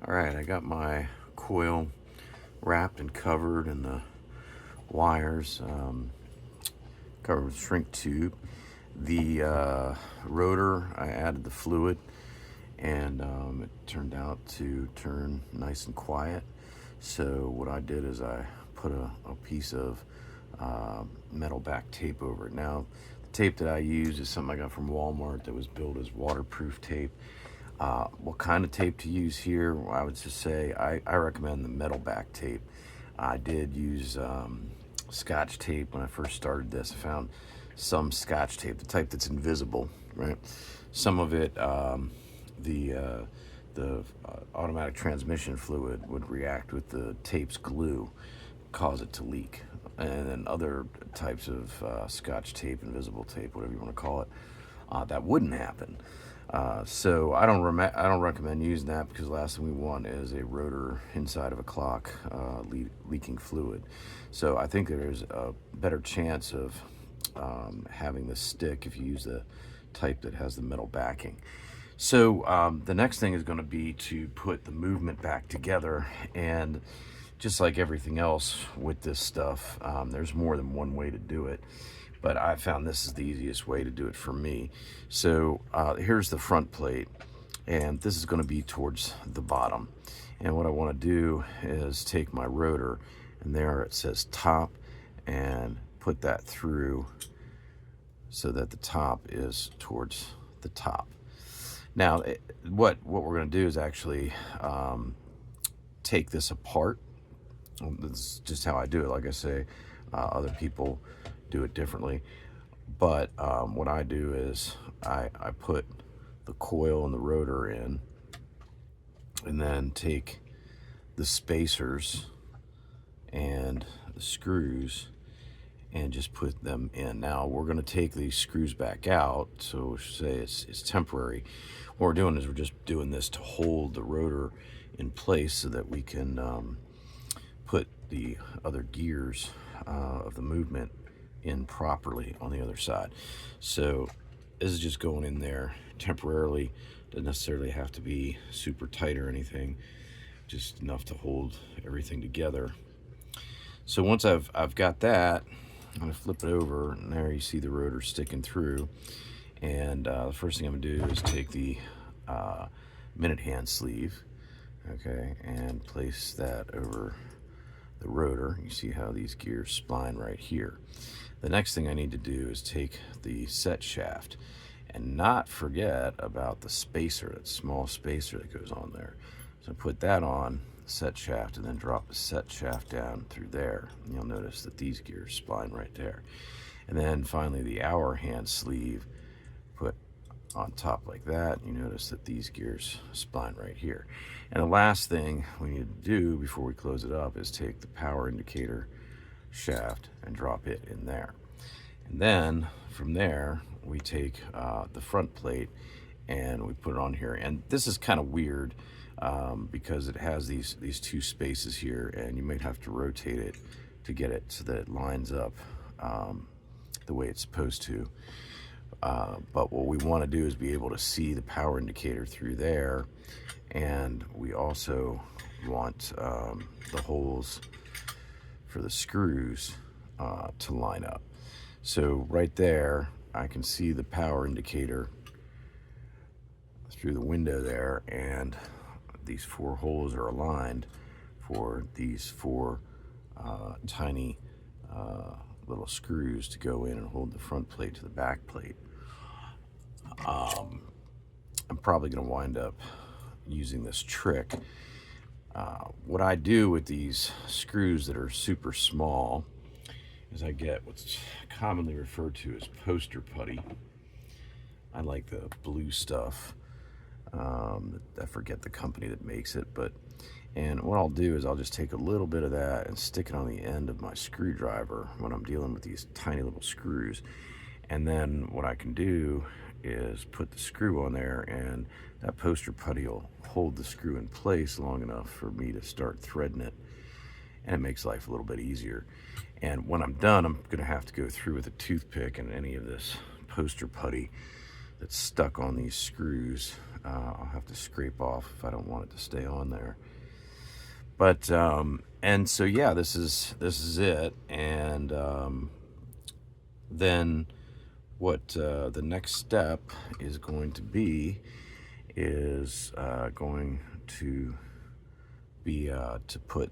All right, I got my coil wrapped and covered in the wires, covered with shrink tube. The rotor, I added the fluid, and it turned out to turn nice and quiet. So what I did is I put a piece of metal back tape over it. Now, the tape that I use is something I got from Walmart that was built as waterproof tape. What kind of tape to use here? Well, I would just say I recommend the metal back tape. I did use Scotch tape when I first started this. I found some Scotch tape, the type that's invisible, right? Some of it, the automatic transmission fluid would react with the tape's glue, cause it to leak. And then other types of Scotch tape, invisible tape, whatever you want to call it, that wouldn't happen. So I don't recommend using that, because the last thing we want is a rotor inside of a clock leaking fluid. So I think there's a better chance of having this stick if you use the type that has the metal backing. So the next thing is going to be to put the movement back together, and just like everything else with this stuff, there's more than one way to do it, but I found this is the easiest way to do it for me. So here's the front plate, and this is going to be towards the bottom. And what I want to do is take my rotor, and there it says top, and put that through so that the top is towards the top. Now, what we're going to do is actually take this apart. This is just how I do it. Like I say, other people do it differently. But what I do is I put the coil and the rotor in, and then take the spacers and the screws and just put them in. Now we're going to take these screws back out, so we should say it's temporary. What we're doing is we're just doing this to hold the rotor in place so that we can put the other gears of the movement in properly on the other side. So this is just going in there temporarily. Doesn't necessarily have to be super tight or anything, just enough to hold everything together. So once I've got that, I'm going to flip it over, and there you see the rotor sticking through. And the first thing I'm going to do is take the minute hand sleeve, okay, and place that over the rotor. You see how these gears spline right here. The next thing I need to do is take the set shaft and not forget about the spacer, that small spacer that goes on there. So put that on the set shaft, and then drop the set shaft down through there. And you'll notice that these gears spline right there. And then finally the hour hand sleeve, put on top like that. You notice that these gears spline right here. And the last thing we need to do before we close it up is take the power indicator shaft and drop it in there. And then from there we take the front plate and we put it on here. And this is kind of weird because it has these two spaces here, and you might have to rotate it to get it so that it lines up the way it's supposed to. But what we want to do is be able to see the power indicator through there, and we also want the holes for the screws to line up. So right there I can see the power indicator through the window there, and these four holes are aligned for these four tiny little screws to go in and hold the front plate to the back plate. I'm probably going to wind up using this trick. What I do with these screws that are super small is I get what's commonly referred to as poster putty. I like the blue stuff. I forget the company that makes it, and what I'll do is I'll just take a little bit of that and stick it on the end of my screwdriver when I'm dealing with these tiny little screws. And then what I can do is put the screw on there, and that poster putty will hold the screw in place long enough for me to start threading it, and it makes life a little bit easier. And when I'm done, I'm going to have to go through with a toothpick and any of this poster putty that's stuck on these screws I'll have to scrape off if I don't want it to stay on there. But and so yeah, this is it. And then what the next step is going to be is going to be to put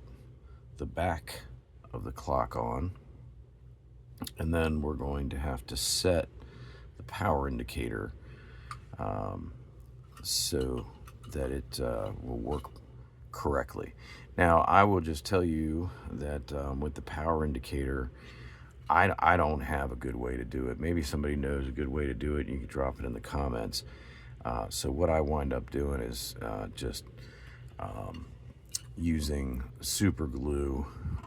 the back of the clock on, and then we're going to have to set the power indicator so that it will work correctly. Now, I will just tell you that with the power indicator, I don't have a good way to do it. Maybe somebody knows a good way to do it, and you can drop it in the comments. So what I wind up doing is just using super glue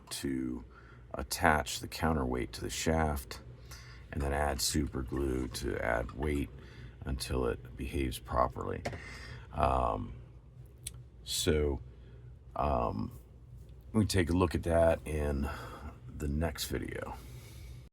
to attach the counterweight to the shaft, and then add super glue to add weight until it behaves properly. We take a look at that in the next video.